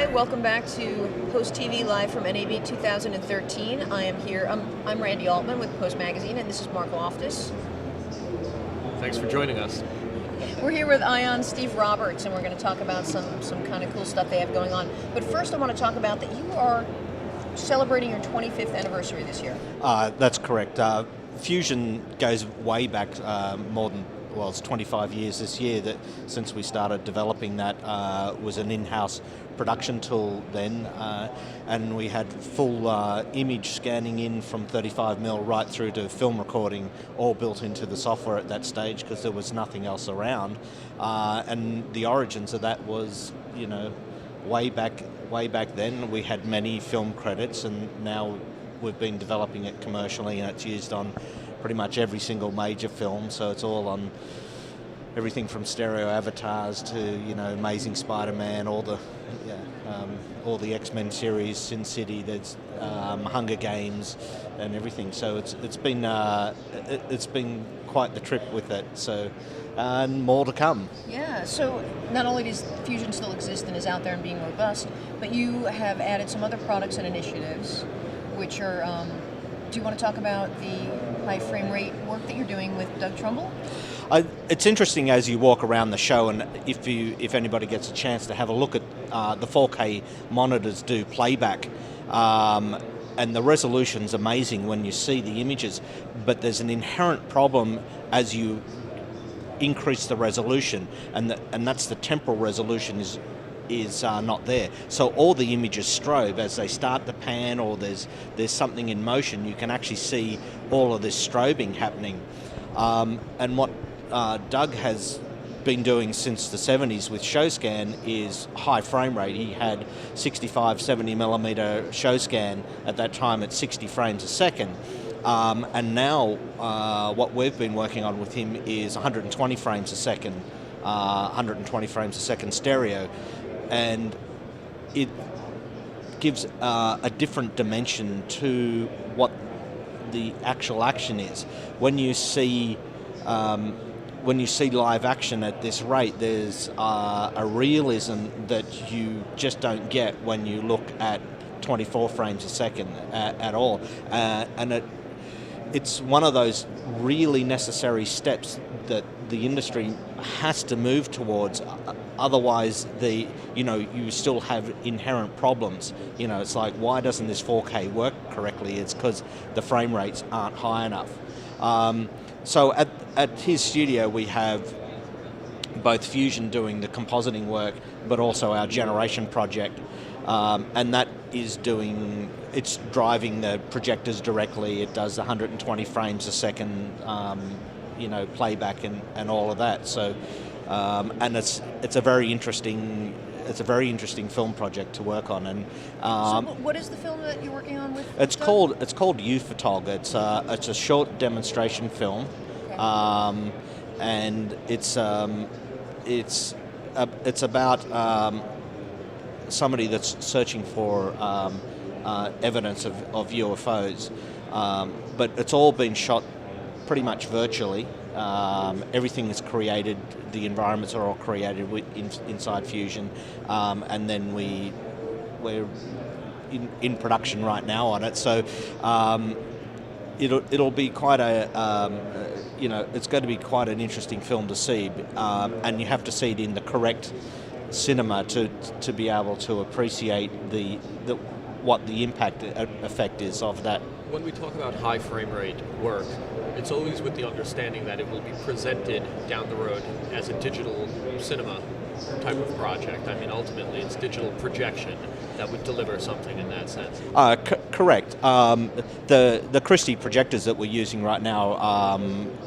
Hi, welcome back to Post TV Live from NAB 2013. I am here. I'm Randy Altman with Post Magazine, and this is Mark Loftus. Thanks for joining us. We're here with Eyeon Steve Roberts, and we're going to talk about some kind of cool stuff they have going on. But first, I want to talk about that you are celebrating your 25th anniversary this year. That's correct. Fusion goes way back more than, well, it's 25 years this year that since we started developing that. Was an in-house production tool then, and we had full image scanning in from 35mm right through to film recording, all built into the software at that stage because there was nothing else around. And the origins of that was, way back then. We had many film credits, and now we've been developing it commercially, and it's used on pretty much every single major film. So it's all on everything from stereo avatars to Amazing Spider-Man, all the X-Men series, Sin City, there's Hunger Games, and everything. So it's been quite the trip with it. So and more to come. Yeah. So not only does Fusion still exist and is out there and being robust, but you have added some other products and initiatives, which are. Do you want to talk about the high frame rate work that you're doing with Doug Trumbull? It's interesting as you walk around the show, and if anybody gets a chance to have a look at the 4K monitors do playback, and the resolution's amazing when you see the images, but there's an inherent problem as you increase the resolution, and that's the temporal resolution is not there. So all the images strobe as they start to pan, or there's something in motion. You can actually see all of this strobing happening. And what Doug has been doing since the 70s with ShowScan is high frame rate. He had 65, 70mm ShowScan at that time at 60 frames a second. And now what we've been working on with him is 120 frames a second, 120 frames a second stereo. And it gives a different dimension to what the actual action is. When you see live action at this rate, there's a realism that you just don't get when you look at 24 frames a second at all. And it's one of those really necessary steps that the industry has to move towards. Otherwise, you still have inherent problems. It's like, why doesn't this 4K work correctly? It's because the frame rates aren't high enough. So at his studio, we have both Fusion doing the compositing work, but also our generation project, and that is it's driving the projectors directly. It does 120 frames a second, playback and all of that. So, and it's a very interesting film project to work on. And so what is the film that you're working on with? It's called UFOTOG. It's a short demonstration film. Okay. And it's about somebody that's searching for evidence of UFOs, but it's all been shot pretty much virtually. Everything is created, the environments are all created inside Fusion, and then we're in production right now on it. So it'll be quite it's going to be quite an interesting film to see, and you have to see it in the correct cinema to be able to appreciate what the impact effect is of that. When we talk about high frame rate work, it's always with the understanding that it will be presented down the road as a digital cinema type of project. I mean, ultimately, it's digital projection that would deliver something in that sense. Correct. The Christie projectors that we're using right now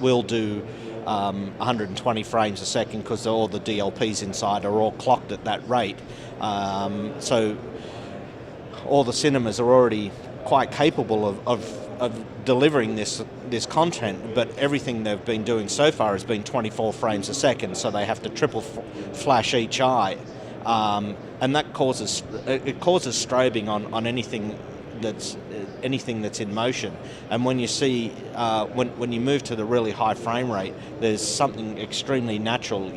will do 120 frames a second because all the DLPs inside are all clocked at that rate. So all the cinemas are already quite capable of delivering this content, but everything they've been doing so far has been 24 frames a second, so they have to triple flash each eye, and that causes strobing on anything that's in motion. And when you see when you move to the really high frame rate, there's something extremely natural.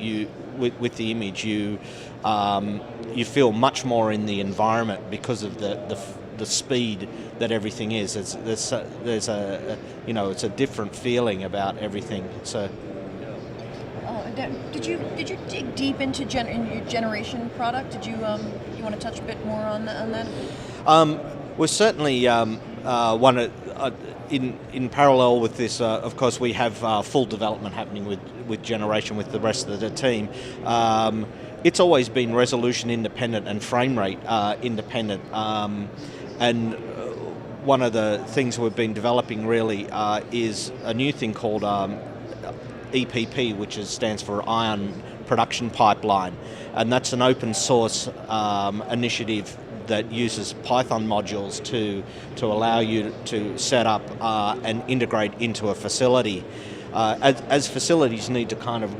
with the image, you feel much more in the environment because of the speed that everything is. There's a it's a different feeling about everything. So. Did you dig deep into in your generation product? Did you you want to touch a bit more on that? We're certainly one in parallel with this. Of course, we have full development happening with generation with the rest of the team. It's always been resolution independent and frame rate independent, and one of the things we've been developing really is a new thing called EPP, which stands for Eyeon Production Pipeline, and that's an open source initiative that uses Python modules to allow you to set up and integrate into a facility. As facilities need to kind of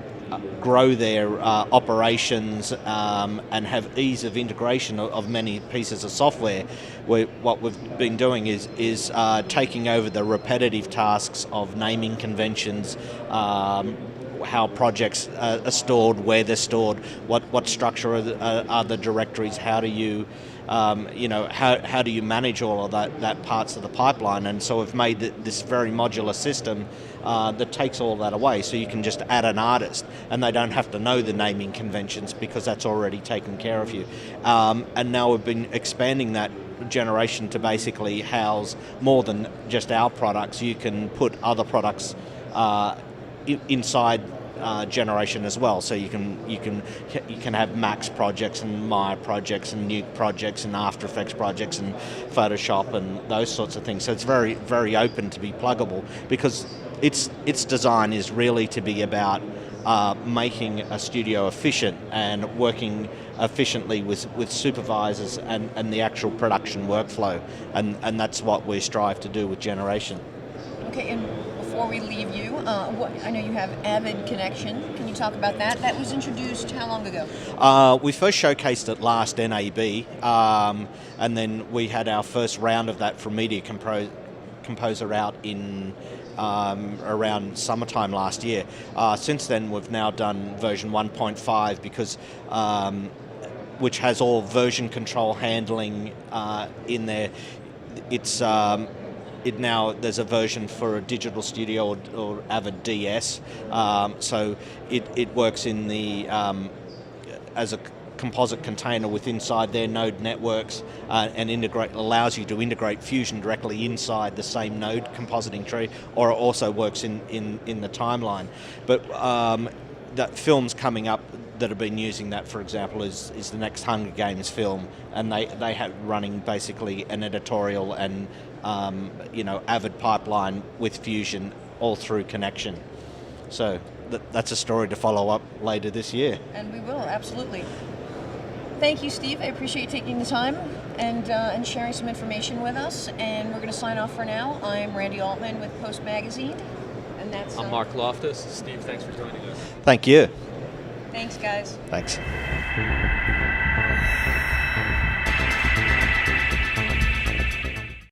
grow their operations and have ease of integration of many pieces of software, what we've been doing is taking over the repetitive tasks of naming conventions, how projects are stored, where they're stored, what structure are the directories, how do you how do you manage all of that parts of the pipeline. And so we've made this very modular system that takes all that away, so you can just add an artist and they don't have to know the naming conventions because that's already taken care of you. And now we've been expanding that generation to basically house more than just our products. You can put other products inside generation as well, so you can have Max projects and Maya projects and Nuke projects and After Effects projects and Photoshop and those sorts of things. So it's very, very open to be pluggable, because its design is really to be about making a studio efficient and working efficiently with supervisors and the actual production workflow, and that's what we strive to do with generation. Okay, and before we leave you, I know you have Avid Connection. Can you talk about that? That was introduced how long ago? We first showcased it last NAB, and then we had our first round of that from Media Composer out in around summertime last year. Since then, we've now done version 1.5 because which has all version control handling in there. Now there's a version for a digital studio or Avid DS, so it works in the as a composite container with inside their node networks, and allows you to integrate Fusion directly inside the same node compositing tree, or it also works in the timeline. But that films coming up that have been using that, for example, is the next Hunger Games film, and they have running basically an editorial and Avid pipeline with Fusion all through Connection. So that's a story to follow up later this year. And we will, absolutely. Thank you, Steve. I appreciate you taking the time and sharing some information with us. And we're going to sign off for now. I'm Randy Altman with Post Magazine, and that's. I'm Mark Loftus. Steve, thanks for joining us. Thank you. Thanks, guys. Thanks.